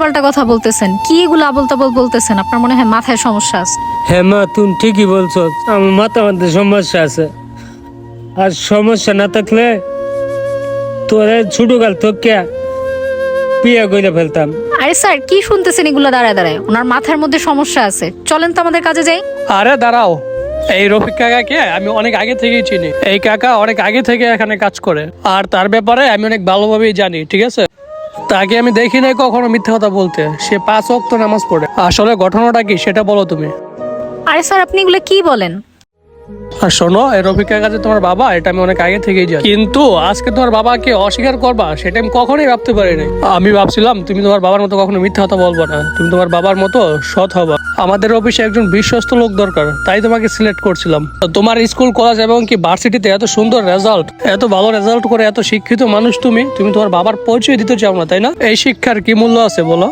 পাল্টা কথা বলতেছেন, কি এগুলো আবোল তাবোল বলতেছেন? আপনার মনে হয় মাথায় সমস্যা আছে। হ্যাঁ মা, তুমি ঠিকই বলছো, আমার মাথা মধ্যে সমস্যা আছে। আর সমস্যা না থাকলে তোরে ছোট কাল তোকে বিয়ে করে ফেলতাম। আরে স্যার, কি শুনতেছেন এগুলো দাঁড়ায় দাঁড়ায়? ওনার মাথার মধ্যে সমস্যা আছে, চলেন তো আমাদের কাজে যাই। আরে দাঁড়াও, এই রফিক কাকাকে আমি অনেক আগে থেকেই চিনি। এই কাকা অনেক আগে থেকে এখানে কাজ করে, আর তার ব্যাপারে আমি অনেক ভালোভাবেই জানি। ঠিক আছে, তাকে আমি দেখি নাই কখনো মিথ্যা কথা বলতে। সে 5 ওয়াক্ত নামাজ পড়ে। আসলে ঘটনাটা কি সেটা বলো তুমি। আরে স্যার, আপনি এগুলো কি বলেন? আর শোনো, এই রফিক কাকা যে তোমার বাবা, এটা আমি অনেক আগে থেকেই জানি। কিন্তু আজকে তোমার বাবাকে অস্বীকার করবা সেটা আমি কখনোই ভাবতে পারিনি। আমি ভাবছিলাম তুমি তোমার বাবার মতো কখনো মিথ্যা কথা বলবো না, তুমি তোমার বাবার মতো সৎ হবা। আমাদের অফিসে একজন বিশ্বস্ত লোক দরকার, তাই তোমাকে সিলেক্ট করছিলাম। তোমার স্কুল, কলেজ এবং কি ভার্সিটিতে এত সুন্দর রেজাল্ট, এত ভালো রেজাল্ট করে এত শিক্ষিত মানুষ তুমি তোমার বাবার পরিচয় দিতে চাও না, তাই না? এই শিক্ষার কি মূল্য আছে বলো?